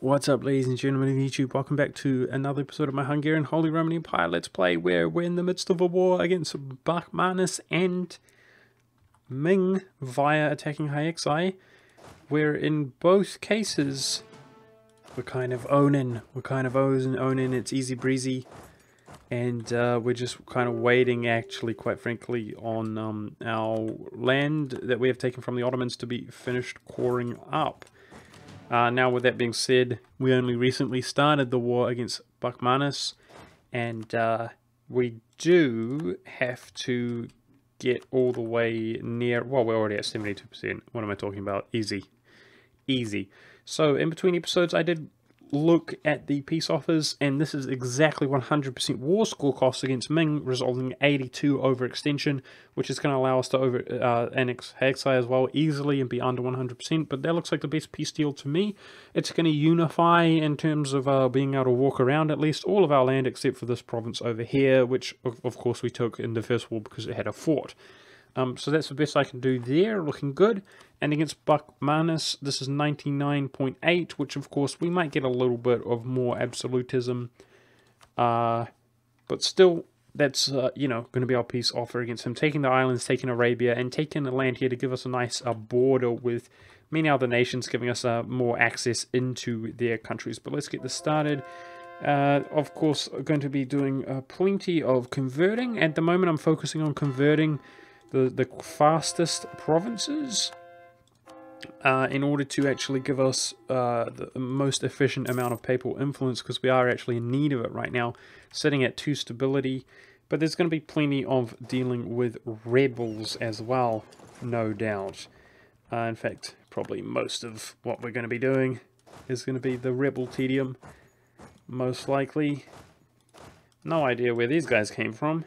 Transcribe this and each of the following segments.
What's up, ladies and gentlemen of YouTube? Welcome back to another episode of my Hungarian Holy Roman Empire Let's Play, where we're in the midst of a war against Bakhmanis and Ming via attacking Hyaxai, where in both cases we're kind of owning. It's easy breezy, and we're just kind of waiting, actually, quite frankly, on our land that we have taken from the Ottomans to be finished coring up. Now, with that being said, we only recently started the war against Bakhmanis, and we do have to get all the way near, well, we're already at 72%. What am I talking about? Easy. So, in between episodes, I did look at the peace offers, and this is exactly 100% war score costs against Ming, resulting in 82 overextension, which is going to allow us to annex Hyaxai as well easily and be under 100%, but that looks like the best peace deal to me. It's going to unify in terms of being able to walk around at least all of our land except for this province over here, which of course we took in the first war because it had a fort. So that's the best I can do there, looking good. And against Bakhmanis, this is 99.8, which of course we might get a little bit of more absolutism. But still, that's, you know, going to be our peace offer against him. Taking the islands, taking Arabia, and taking the land here to give us a nice border with many other nations, giving us more access into their countries. But let's get this started. Of course, going to be doing plenty of converting. At the moment, I'm focusing on converting the fastest provinces in order to actually give us the most efficient amount of papal influence, because we are actually in need of it right now, sitting at 2 stability. But there's going to be plenty of dealing with rebels as well, no doubt. In fact, probably most of what we're going to be doing is going to be the rebel tedium, most likely. No idea where these guys came from.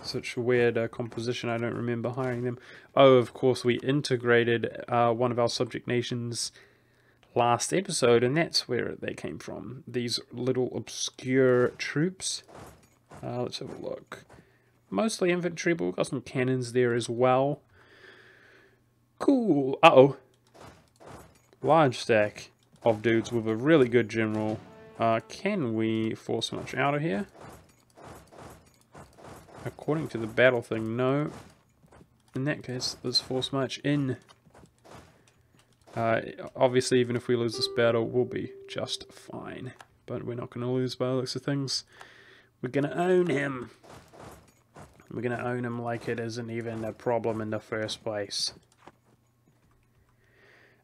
Such a weird composition, I don't remember hiring them. Oh, of course, we integrated one of our subject nations last episode, and that's where they came from. These little obscure troops. Let's have a look. Mostly infantry, but we've got some cannons there as well. Cool. Uh-oh. Large stack of dudes with a really good general. Can we force much out of here? According to the battle thing, no. In that case, let's force march in. Obviously, even if we lose this battle, we'll be just fine. But we're not going to lose by the looks of things. We're going to own him. We're going to own him like it isn't even a problem in the first place.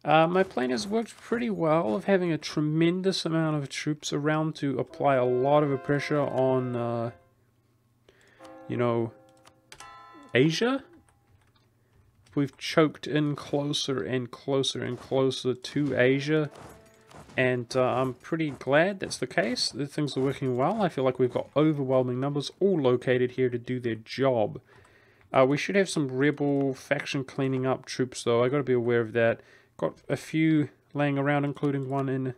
My plan has worked pretty well of having a tremendous amount of troops around to apply a lot of pressure on you know, Asia. We've choked in closer and closer and closer to Asia, and I'm pretty glad that's the case. The things are working well. I feel like we've got overwhelming numbers all located here to do their job. We should have some rebel faction cleaning up troops, though. I got to be aware of that. Got a few laying around, including one in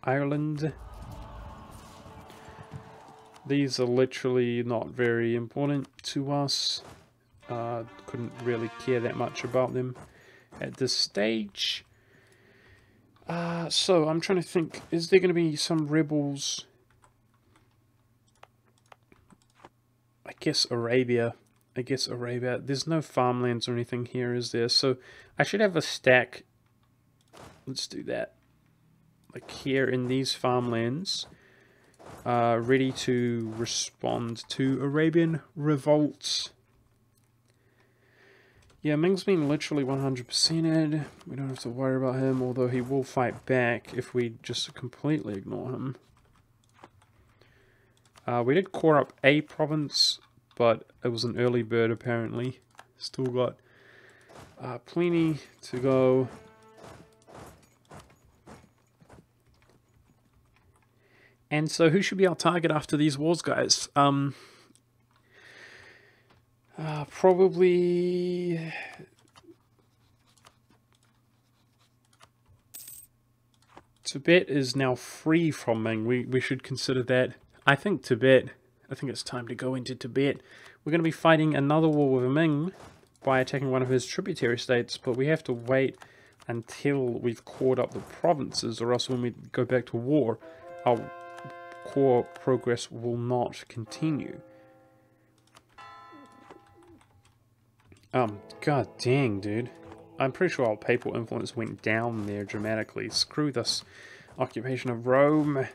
Ireland. These are literally not very important to us. Couldn't really care that much about them at this stage. So I'm trying to think, is there going to be some rebels? I guess Arabia. There's no farmlands or anything here, is there? So I should have a stack. Let's do that. Like here in these farmlands. Ready to respond to Arabian revolts. Yeah, Ming's been literally 100%ed. We don't have to worry about him, although he will fight back if we just completely ignore him. We did core up a province, but it was an early bird apparently. Still got plenty to go. And so who should be our target after these wars, guys? Probably Tibet is now free from Ming. We should consider that. I think it's time to go into Tibet. We're going to be fighting another war with Ming by attacking one of his tributary states, but we have to wait until we've caught up the provinces, or else when we go back to war, our core progress will not continue. God dang, dude. I'm pretty sure our papal influence went down there dramatically. Screw this occupation of Rome.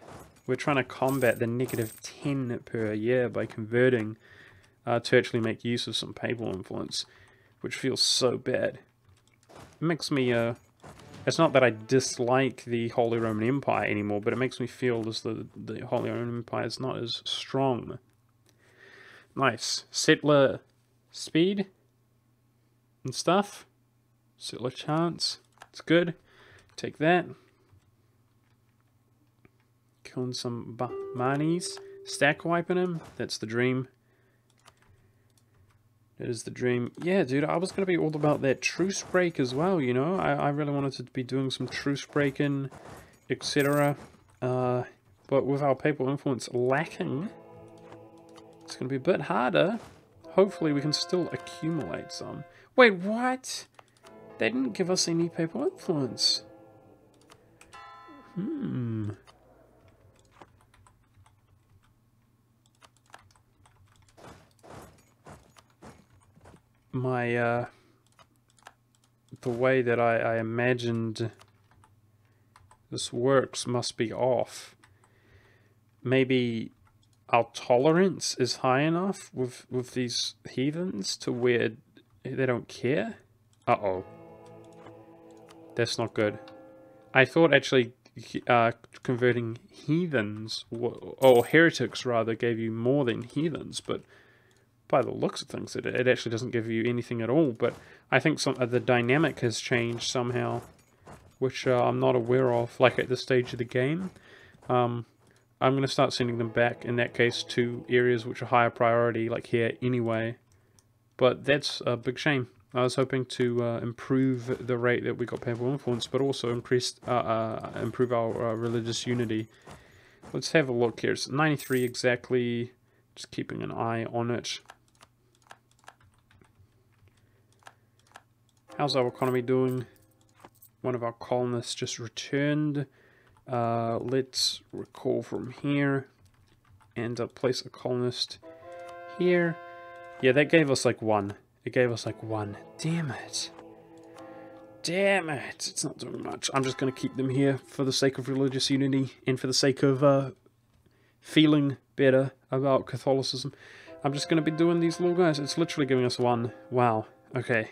We're trying to combat the -10 per year by converting to actually make use of some papal influence, which feels so bad. It makes me, it's not that I dislike the Holy Roman Empire anymore, but it makes me feel as though the Holy Roman Empire is not as strong. Nice. Settler speed and stuff. Settler chance. It's good. Take that. Killing some Manis. Stack wiping him. That's the dream. That is the dream. Yeah, dude, I was going to be all about that truce break as well, you know? I really wanted to be doing some truce breaking, etc. But with our papal influence lacking, it's going to be a bit harder. Hopefully we can still accumulate some. Wait, what? They didn't give us any papal influence. My, the way that I imagined this works must be off. Maybe our tolerance is high enough with these heathens to where they don't care? Uh-oh. That's not good. I thought actually converting heathens, or heretics rather, gave you more than heathens, but by the looks of things, it actually doesn't give you anything at all. But I think the dynamic has changed somehow, which I'm not aware of, like at this stage of the game. I'm going to start sending them back, in that case, to areas which are higher priority, like here anyway. But that's a big shame. I was hoping to improve the rate that we got papal influence, but also improve our religious unity. Let's have a look here. It's 93 exactly. Just keeping an eye on it. How's our economy doing? One of our colonists just returned. Let's recall from here and place a colonist here. Yeah, that gave us like 1. It gave us like 1. Damn it. Damn it. It's not doing much. I'm just going to keep them here for the sake of religious unity and for the sake of feeling better about Catholicism. I'm just going to be doing these little guys. It's literally giving us 1. Wow. Okay.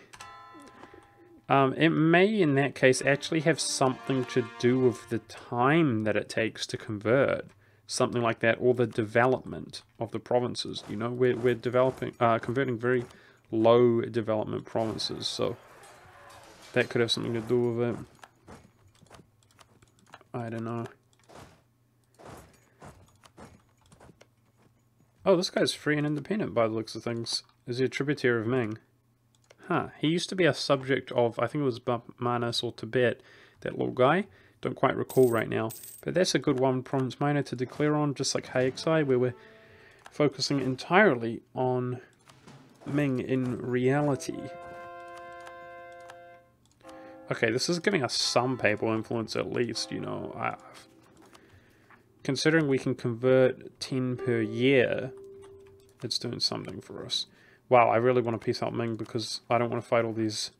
It may, in that case, actually have something to do with the time that it takes to convert. Something like that, or the development of the provinces. You know, we're developing, converting very low development provinces, so that could have something to do with it. I don't know. Oh, this guy's free and independent by the looks of things. Is he a tributary of Ming? Huh, he used to be a subject of, I think it was Manas or Tibet, that little guy. Don't quite recall right now. But that's a good one, province minor, to declare on, just like Hayaxai, where we're focusing entirely on Ming in reality. Okay, this is giving us some papal influence at least, you know. Considering we can convert 10 per year, it's doing something for us. Wow, I really want to peace out Ming because I don't want to fight all these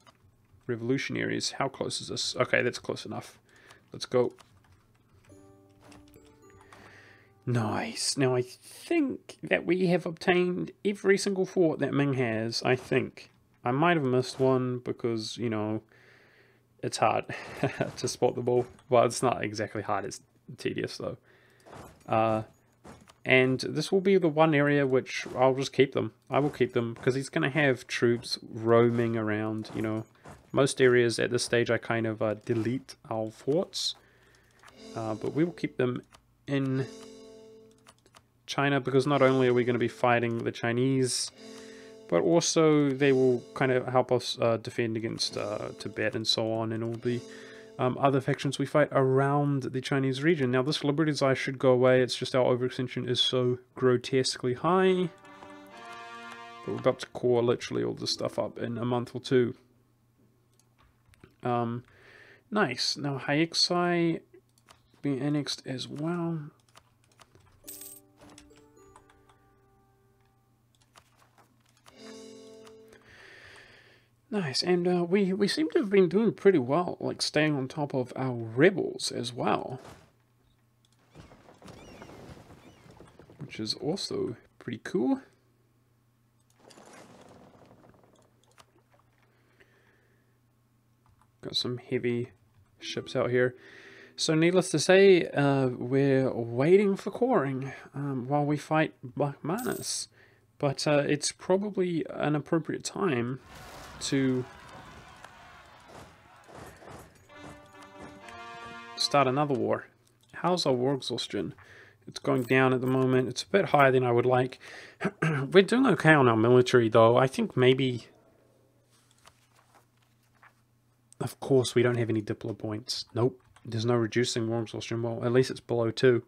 revolutionaries. How close is this? Okay, that's close enough. Let's go. Nice. Now, I think that we have obtained every single fort that Ming has, I think. I might have missed one because, you know, it's hard to spot the ball. Well, it's not exactly hard, it's tedious, though. And this will be the one area which I'll just keep them. I will keep them because he's going to have troops roaming around, you know. Most areas at this stage I kind of delete our forts. But we will keep them in China because not only are we going to be fighting the Chinese, but also they will kind of help us defend against Tibet and so on, and all the other factions we fight around the Chinese region. Now this Liberty Desire should go away, it's just our overextension is so grotesquely high. But we're about to core literally all this stuff up in a month or two. Nice. Now Hyexai being annexed as well. Nice, and we seem to have been doing pretty well, like staying on top of our rebels as well. Which is also pretty cool. Got some heavy ships out here. So needless to say, we're waiting for coring while we fight Bachmanus. But it's probably an appropriate time to start another war. How's our war exhaustion? It's going down at the moment. It's a bit higher than I would like. We're doing okay on our military, though. I think maybe... Of course, we don't have any Diplo points. Nope. There's no reducing war exhaustion. Well, at least it's below 2.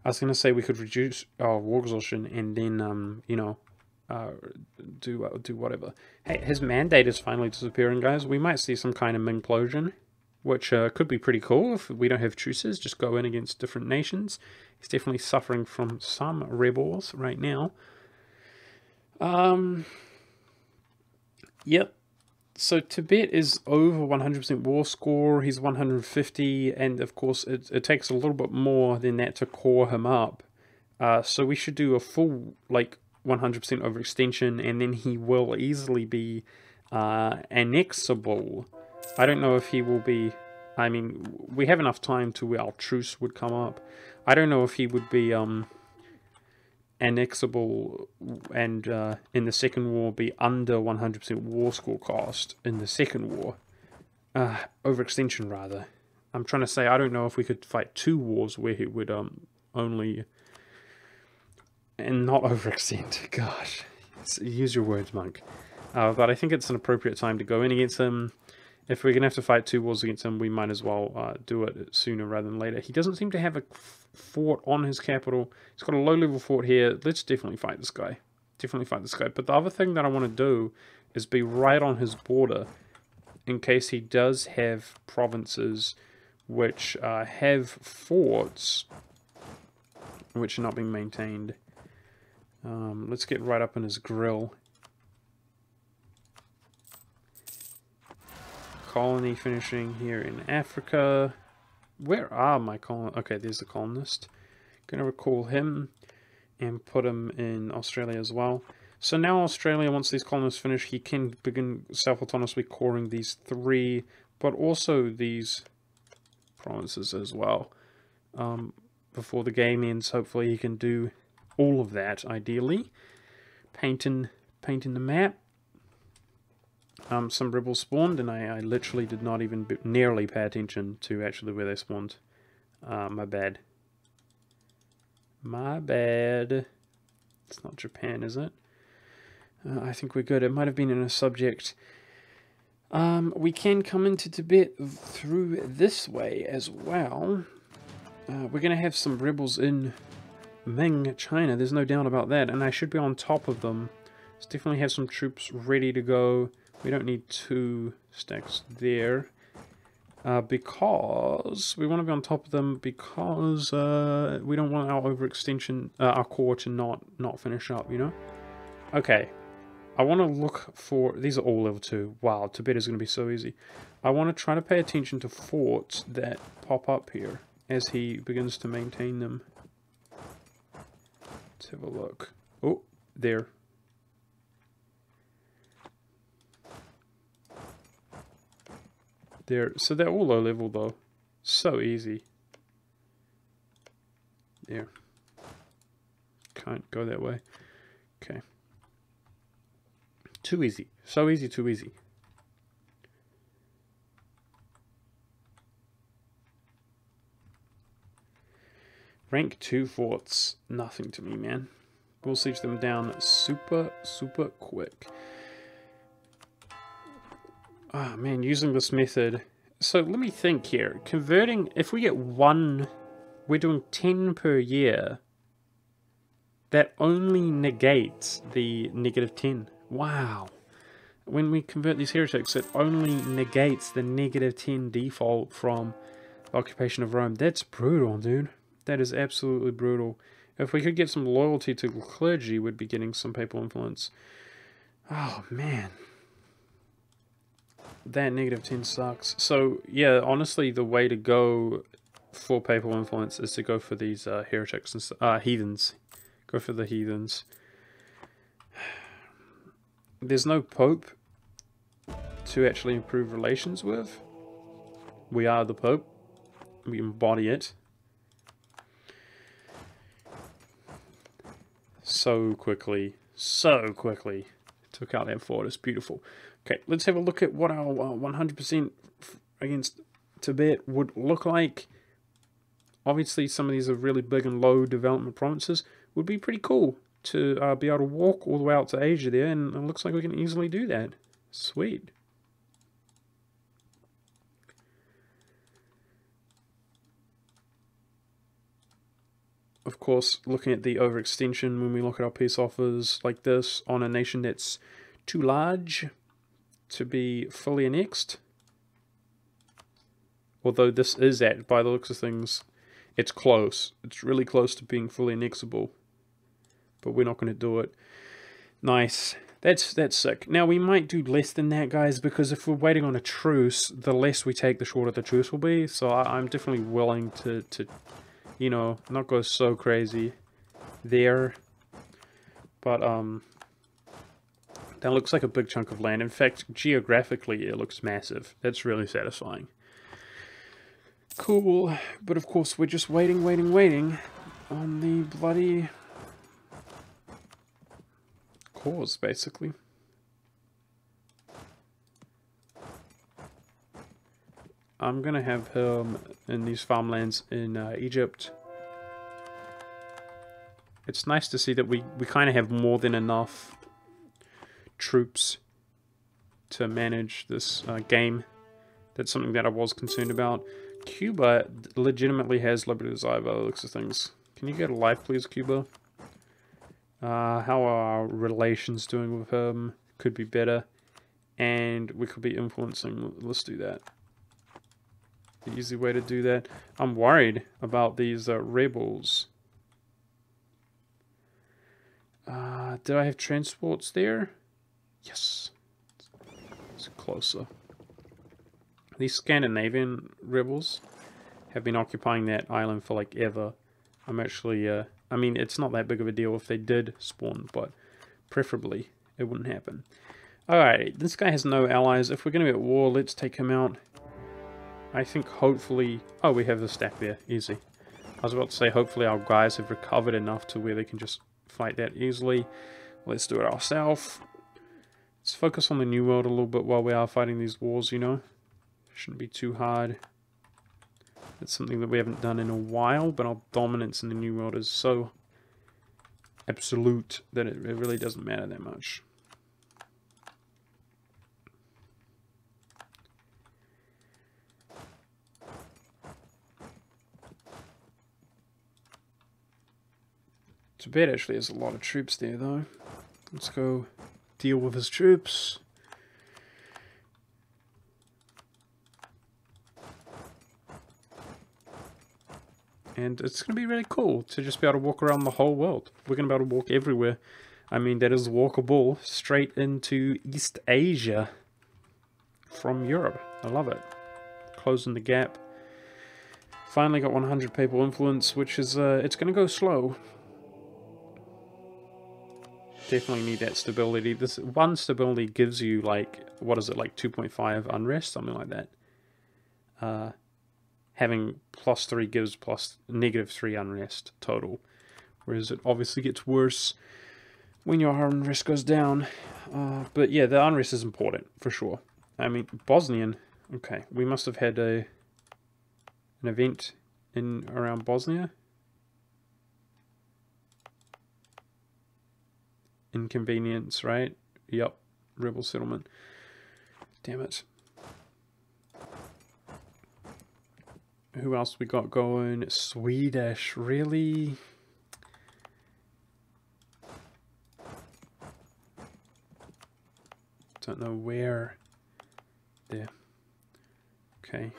I was going to say we could reduce our war exhaustion and then, you know, do whatever. Hey, his mandate is finally disappearing, guys. We might see some kind of Mingplosion, which could be pretty cool if we don't have truces. Just go in against different nations. He's definitely suffering from some rebels right now. Yep. So Tibet is over 100% war score. He's 150, and of course it takes a little bit more than that to core him up. So we should do a full, like, 100% overextension, and then he will easily be annexable. I don't know if he will be... I mean, we have enough time to where our truce would come up. I don't know if he would be annexable and in the second war be under 100% war score cost in the second war. Overextension, rather. I'm trying to say, I don't know if we could fight 2 wars where he would only... and not overextend. Gosh. Use your words, monk. But I think it's an appropriate time to go in against him. If we're going to have to fight 2 wars against him, we might as well do it sooner rather than later. He doesn't seem to have a fort on his capital. He's got a low-level fort here. Let's definitely fight this guy. Definitely fight this guy. But the other thing that I want to do is be right on his border in case he does have provinces which have forts which are not being maintained. Let's get right up in his grill. Colony finishing here in Africa. Where are my colonists? Okay, there's the colonist. Gonna recall him and put him in Australia as well. So now Australia, once these colonists finish, he can begin self-autonomously coring these 3, but also these provinces as well. Before the game ends, hopefully he can do all of that, ideally. Painting the map. Some rebels spawned, and I literally did not even nearly pay attention to actually where they spawned. My bad. My bad. It's not Japan, is it? I think we're good. It might have been in a subject. We can come into Tibet through this way as well. We're going to have some rebels in Ming, China. There's no doubt about that, and I should be on top of them. Let's definitely have some troops ready to go. We don't need 2 stacks there, because we want to be on top of them, because we don't want our overextension, our core to not finish up, you know? Okay, I want to look for... These are all level 2. Wow, Tibet is going to be so easy. I want to try to pay attention to forts that pop up here as he begins to maintain them. Let's have a look. Oh, there. So they're all low level though. So easy. There. Can't go that way. Okay. Too easy. So easy, too easy. Rank 2 forts. Nothing to me, man. We'll siege them down super quick. Oh man, using this method. So let me think here. Converting, if we get 1, we're doing 10 per year. That only negates the -10. Wow. when we convert these heretics, it only negates the -10 default from the occupation of Rome. That's brutal, dude. That is absolutely brutal. If we could get some loyalty to the clergy, we'd be getting some papal influence. Oh, man. That -10 sucks. So, yeah, honestly, the way to go for papal influence is to go for these heretics and heathens. Go for the heathens. There's no pope to actually improve relations with. We are the pope. We embody it. So quickly. Took out that fort. It's beautiful. Okay, let's have a look at what our 100% against Tibet would look like. Obviously, some of these are really big and low development provinces. Would be pretty cool to be able to walk all the way out to Asia there, and it looks like we can easily do that. Sweet. Of course, looking at the overextension when we look at our peace offers like this on a nation that's too large to be fully annexed. Although this is by the looks of things, it's close. It's really close to being fully annexable. But we're not going to do it. Nice. That's sick. Now, we might do less than that, guys, because if we're waiting on a truce, the less we take, the shorter the truce will be. So I'm definitely willing to you know, not go so crazy there. But, that looks like a big chunk of land. In fact, geographically, it looks massive. That's really satisfying. Cool. But, of course, we're just waiting on the bloody cause, basically. I'm going to have him in these farmlands in Egypt. It's nice to see that we kind of have more than enough troops to manage this game. That's something that I was concerned about. Cuba legitimately has liberty of desire by the looks of things. Can you get a life, please, Cuba? How are our relations doing with him? Could be better. And we could be influencing. Let's do that. The easy way to do that. I'm worried about these rebels. Did I have transports there? Yes. It's closer. These Scandinavian rebels have been occupying that island for like ever. I'm actually, I mean, it's not that big of a deal if they did spawn, but preferably it wouldn't happen. Alright, this guy has no allies. If we're going to be at war, let's take him out. I think hopefully... Oh, we have the stack there. Easy. I was about to say hopefully our guys have recovered enough to where they can just fight that easily. Let's do it ourselves. Let's focus on the New World a little bit while we are fighting these wars, you know. Shouldn't be too hard. It's something that we haven't done in a while, but our dominance in the New World is so absolute that it really doesn't matter that much. Tibet actually has a lot of troops there, though. Let's go deal with his troops. And it's going to be really cool to just be able to walk around the whole world. We're going to be able to walk everywhere. I mean, that is walkable straight into East Asia from Europe. I love it. Closing the gap. Finally got 100 people influence, which is, it's going to go slow. Definitely need that stability. This one stability gives you like, what is it, like 2.5 unrest, something like that. Having +3 gives -3 unrest total, whereas it obviously gets worse when your unrest goes down. But yeah, the unrest is important for sure. I mean, Bosnian. Okay, we must have had an event in around Bosnia. Inconvenience, right? Yep. Rebel settlement. Damn it. Who else we got going? Swedish, really? don't know where. There. Okay.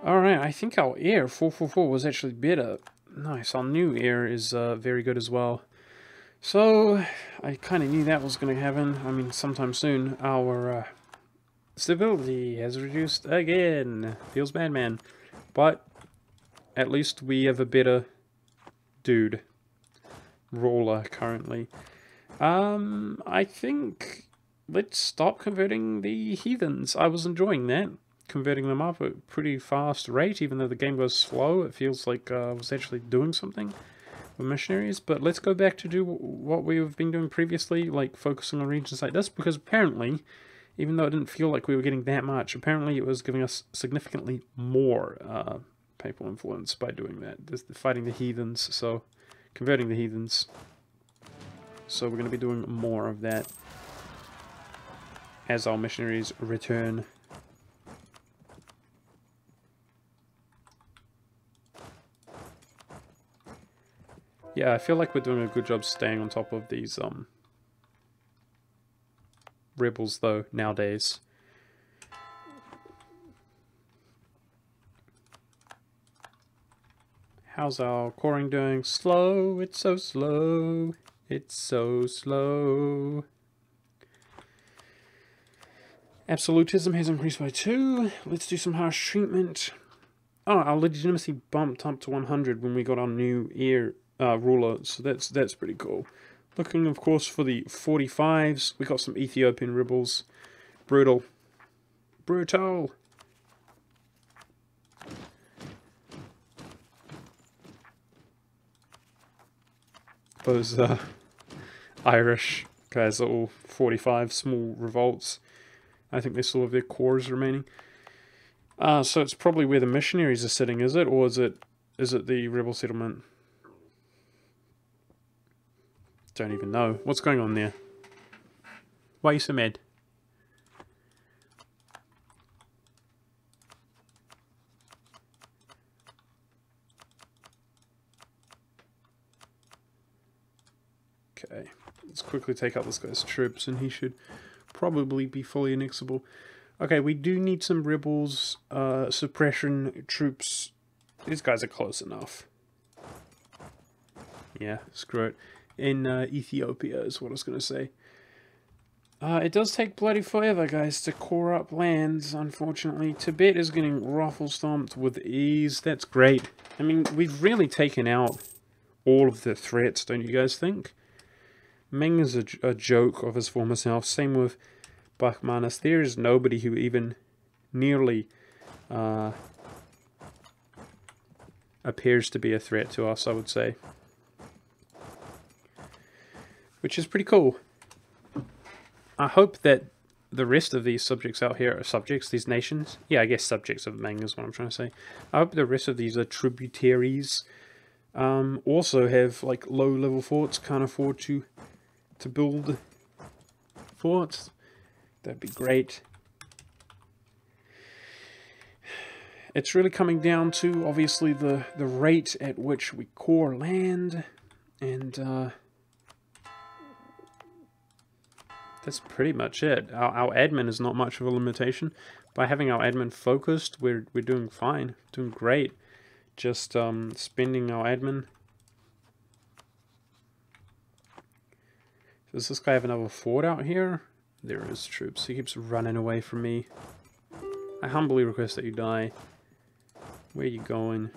Alright, I think our air, 444, was actually better. Nice, our new air is very good as well. So, I kind of knew that was going to happen. I mean, sometime soon. Our stability has reduced again. Feels bad, man. But, at least we have a better dude. Ruler, currently. I think... let's stop converting the heathens. I was enjoying that. Converting them up at a pretty fast rate, even though the game goes slow. It feels like I was actually doing something with missionaries. But let's go back to do what we've been doing previously, like focusing on regions like this, because apparently, even though it didn't feel like we were getting that much, apparently it was giving us significantly more papal influence by doing that. Fighting the heathens, so converting the heathens. So we're going to be doing more of that as our missionaries return. Yeah, I feel like we're doing a good job staying on top of these rebels, though, nowadays. How's our coring doing? Slow, it's so slow. It's so slow. Absolutism has increased by 2. Let's do some harsh treatment. Oh, our legitimacy bumped up to 100 when we got our new air ruler, so that's pretty cool. Looking, of course, for the 45s. We got some Ethiopian rebels. Brutal. Brutal. Those Irish guys are all 45 small revolts. I think they still have their cores remaining. So it's probably where the missionaries are sitting, is it? Or is it the rebel settlement? Don't even know. What's going on there? Why are you so mad? Okay. Let's quickly take out this guy's troops, and he should probably be fully annexable. Okay, we do need some rebels, suppression troops. These guys are close enough. Yeah, screw it. In Ethiopia is what I was going to say. It does take bloody forever, guys, to core up lands, unfortunately. Tibet is getting ruffle-stomped with ease. That's great. I mean, we've really taken out all of the threats, don't you guys think? Ming is a joke of his former self. Same with Bakhmanis. There is nobody who even nearly appears to be a threat to us, I would say. Which is pretty cool. I hope that the rest of these subjects out here are subjects, these nations. Yeah, I guess subjects of Ming is what I'm trying to say. I hope the rest of these are tributaries. Also have like low-level forts, can't afford to build forts. That'd be great. It's really coming down to, obviously, the rate at which we core land, and that's pretty much it. Our admin is not much of a limitation. By having our admin focused, we're doing fine, doing great. Just spending our admin. Does this guy have another fort out here? There is troops. He keeps running away from me. I humbly request that you die. Where are you going?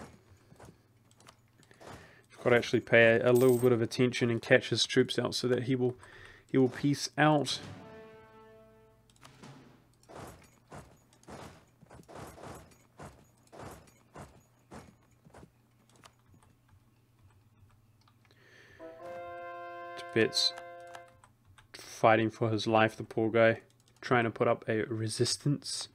I've got to actually pay a little bit of attention and catch his troops out so that he will peace out. Tibet's fighting for his life, the poor guy, trying to put up a resistance.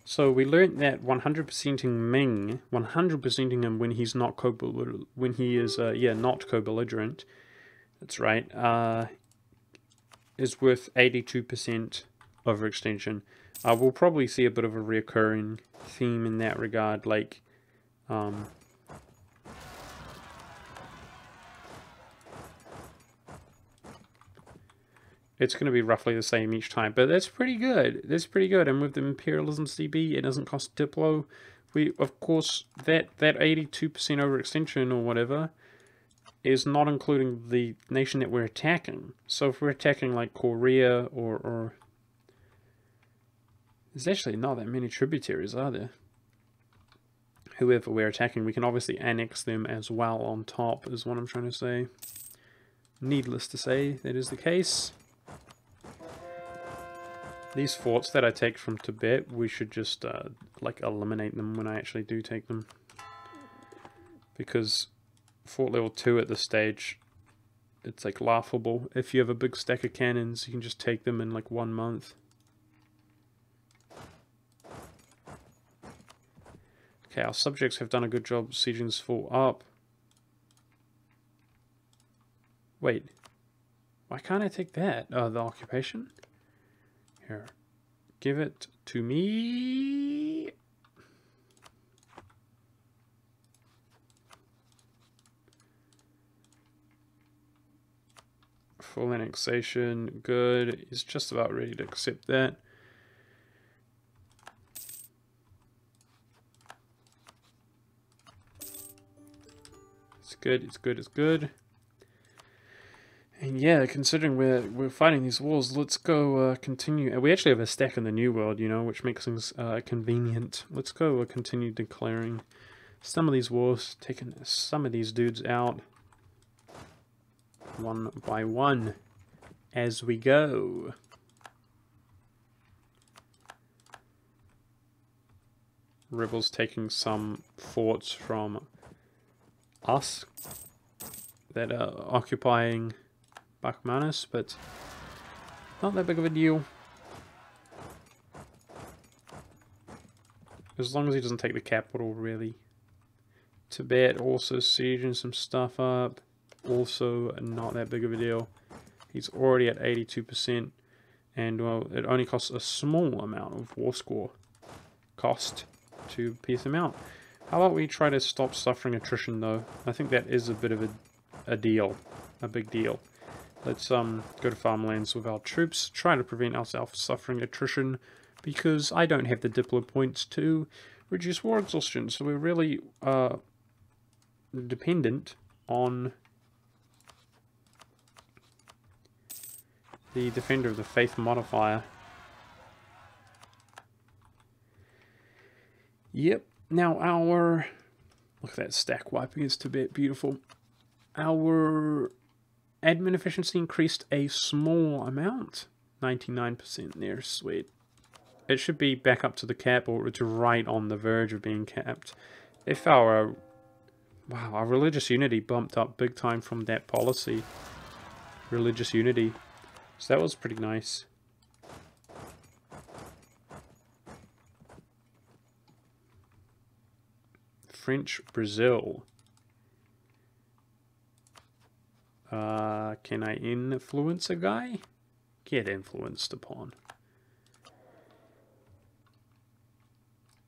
So we learned that 100%ing Ming, 100%ing him when he's not when he is not co-belligerent. That's right. Is worth 82% overextension. We'll probably see a bit of a recurring theme in that regard, like it's going to be roughly the same each time, but that's pretty good. That's pretty good. And with the Imperialism CB, it doesn't cost Diplo. We, of course, that 82% overextension or whatever is not including the nation that we're attacking. So if we're attacking like Korea or there's actually not that many tributaries, are there? Whoever we're attacking, we can obviously annex them as well on top, is what I'm trying to say. Needless to say, that is the case. These forts that I take from Tibet, we should just like eliminate them when I actually do take them. Because fort level 2 at this stage, it's like laughable. If you have a big stack of cannons, you can just take them in like 1 month. Okay, our subjects have done a good job sieging this fort up. Wait, why can't I take that? The occupation? Here, give it to me. Full annexation, good. He's just about ready to accept that. It's good, it's good, it's good. And yeah, considering we're fighting these wars, let's go continue. And we actually have a stack in the New World, you know, which makes things convenient. Let's go continue declaring some of these wars, taking some of these dudes out one by one as we go. Rebels taking some forts from us that are occupying Bakhmanis, but not that big of a deal. As long as he doesn't take the capital, really. Tibet also sieging some stuff up. Also not that big of a deal. He's already at 82%. And, well, it only costs a small amount of war score cost to piece him out. How about we try to stop suffering attrition, though? I think that is a bit of a deal. A big deal. Let's go to farmlands with our troops, try to prevent ourselves suffering attrition, because I don't have the Diplo points to reduce war exhaustion, so we're really dependent on the Defender of the Faith modifier. Yep, now our... Look at that stack wiping against Tibet, beautiful. Our admin efficiency increased a small amount. 99% there, sweet. It should be back up to the cap, or it's right on the verge of being capped. If our... Wow, our religious unity bumped up big time from that policy. Religious unity. So that was pretty nice. French Brazil. Can I influence a guy? Get influenced upon.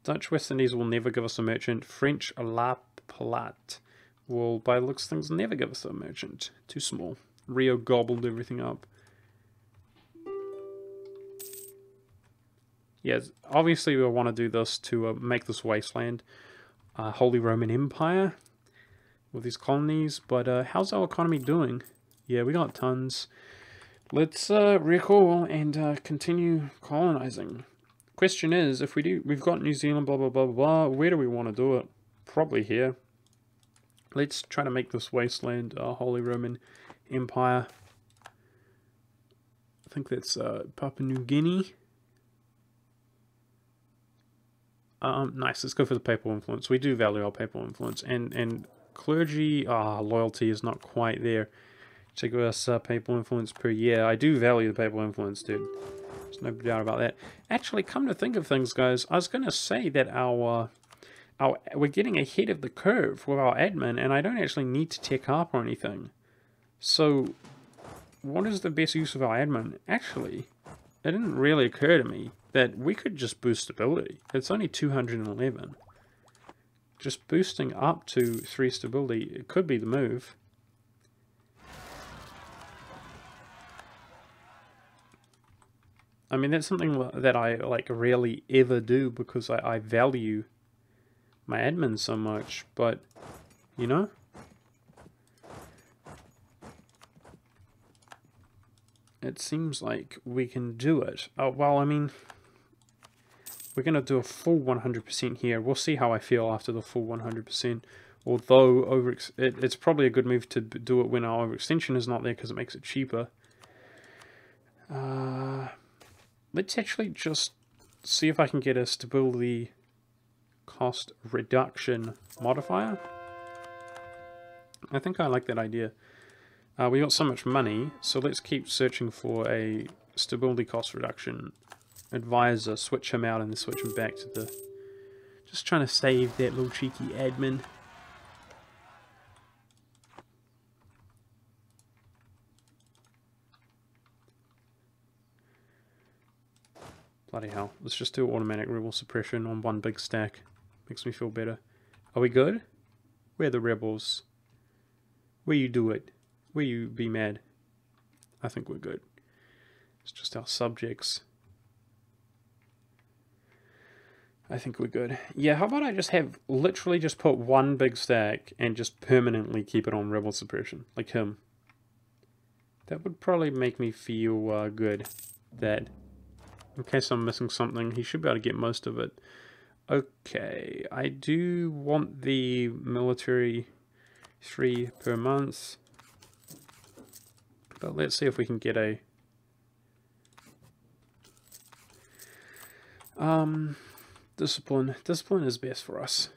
Dutch West Indies will never give us a merchant. French La Plate will, by looks of things, never give us a merchant. Too small. Rio gobbled everything up. Yes, obviously we want to do this to make this wasteland. Holy Roman Empire with these colonies, but how's our economy doing? Yeah, we got tons. Let's recall and continue colonizing. Question is, if we do, we've got New Zealand, blah, blah, blah, blah, where do we want to do it? Probably here. Let's try to make this wasteland Holy Roman Empire. I think that's Papua New Guinea. Nice, let's go for the papal influence. We do value our papal influence. And clergy, loyalty is not quite there to give us papal influence per year. I do value the papal influence, dude. There's no doubt about that. Actually, come to think of things, guys, I was going to say that we're getting ahead of the curve with our admin, and I don't actually need to tech up or anything. So, what is the best use of our admin? Actually, it didn't really occur to me that we could just boost stability. It's only 211. Just boosting up to 3 stability, it could be the move. I mean, that's something that I like rarely ever do because I value my admin so much, but you know, it seems like we can do it. Oh, well, I mean, we're going to do a full 100% here. We'll see how I feel after the full 100%. Although it's probably a good move to do it when our overextension is not there because it makes it cheaper. Let's actually just see if I can get a stability cost reduction modifier. I think I like that idea. We got so much money, so let's keep searching for a stability cost reduction advisor, switch him out and then switch him back to the... Just trying to save that little cheeky admin. Bloody hell. Let's just do automatic rebel suppression on one big stack. Makes me feel better. Are we good? Where are the rebels? Where you do it? Where you be mad? I think we're good. It's just our subjects. I think we're good. Yeah, how about I just have literally just put one big stack and just permanently keep it on rebel suppression, like him. That would probably make me feel good. That in case I'm missing something, he should be able to get most of it. Okay, I do want the military 3 per month. But let's see if we can get a... discipline. Discipline is best for us.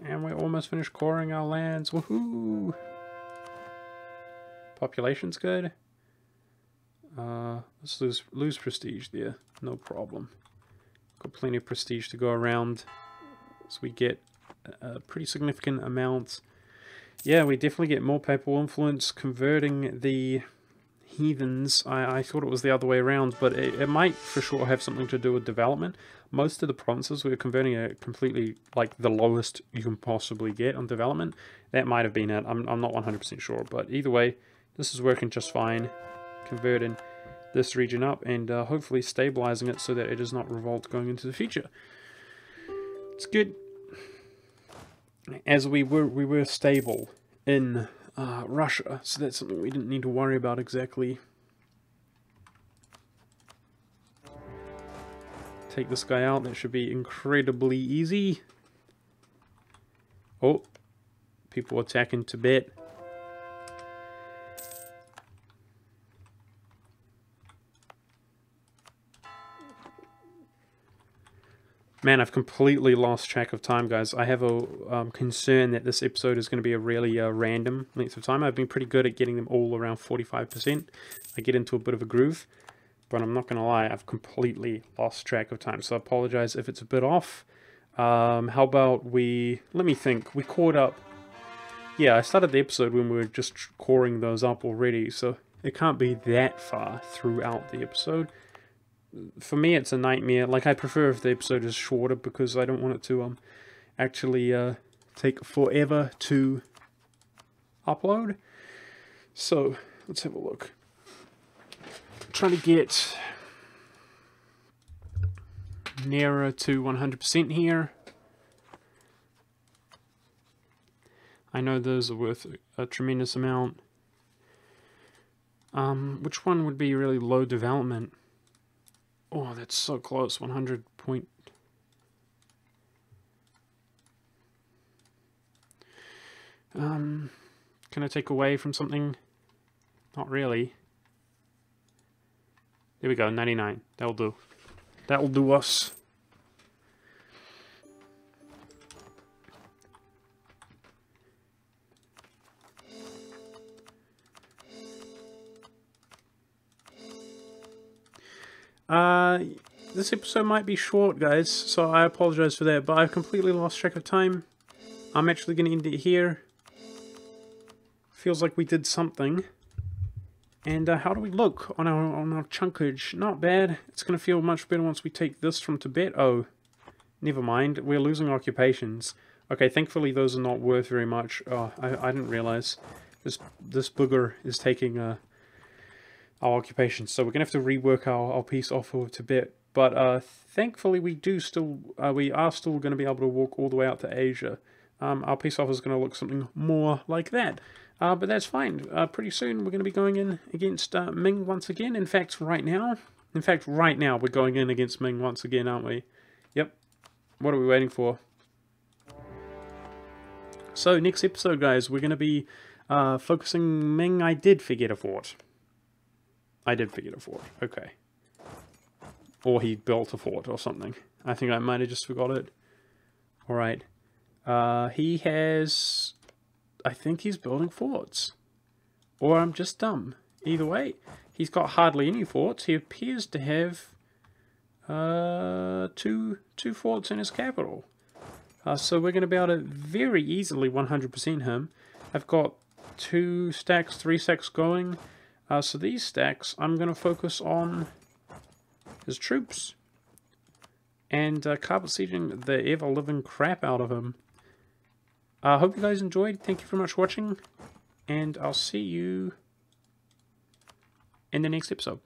And we're almost finished coring our lands. Woohoo! Population's good. Let's lose prestige there. No problem. Got plenty of prestige to go around. So we get a pretty significant amount. Yeah, we definitely get more papal influence converting the heathens. I thought it was the other way around, but it might for sure have something to do with development. Most of the provinces we're converting are completely like the lowest you can possibly get on development. That might have been it. I'm not 100% sure, but either way, this is working just fine. Converting this region up and hopefully stabilizing it so that it does not revolt going into the future. It's good. As we were stable in Russia, so that's something we didn't need to worry about exactly. Take this guy out, that should be incredibly easy. Oh, people attacking Tibet. Man, I've completely lost track of time, guys. I have a concern that this episode is going to be a really random length of time. I've been pretty good at getting them all around 45%. I get into a bit of a groove, but I'm not going to lie, I've completely lost track of time. So I apologize if it's a bit off. How about let me think. We caught up. Yeah, I started the episode when we were just coring those up already, so it can't be that far throughout the episode. For me, it's a nightmare. Like, I prefer if the episode is shorter because I don't want it to actually take forever to upload. So, let's have a look. I'm trying to get nearer to 100% here. I know those are worth a tremendous amount. Which one would be really low development? Oh, that's so close. 100 point. Can I take away from something? Not really. There we go, 99. That'll do. That'll do us. This episode might be short, guys, so I apologize for that, but I've completely lost track of time. I'm actually going to end it here. Feels like we did something. And how do we look on our chunkage? Not bad. It's going to feel much better once we take this from Tibet. Oh, never mind. We're losing occupations. Okay, thankfully those are not worth very much. Oh, I didn't realize this booger is taking our occupations. So we're going to have to rework our piece off of Tibet. But thankfully we are still going to be able to walk all the way out to Asia. Our peace offer is going to look something more like that. But that's fine. Pretty soon we're going to be going in against Ming once again. In fact, right now we're going in against Ming once again, aren't we? Yep. What are we waiting for? So, next episode, guys, we're going to be focusing Ming. I did forget a fort. Okay. Or he built a fort or something. I think I might have just forgot it. Alright. He has... I think he's building forts. Or I'm just dumb. Either way, he's got hardly any forts. He appears to have two forts in his capital. So we're going to be able to very easily 100% him. I've got 3 stacks going. So these stacks, I'm going to focus on his troops. And carpet sieging the ever-living crap out of him. I hope you guys enjoyed. Thank you very much for watching. And I'll see you in the next episode.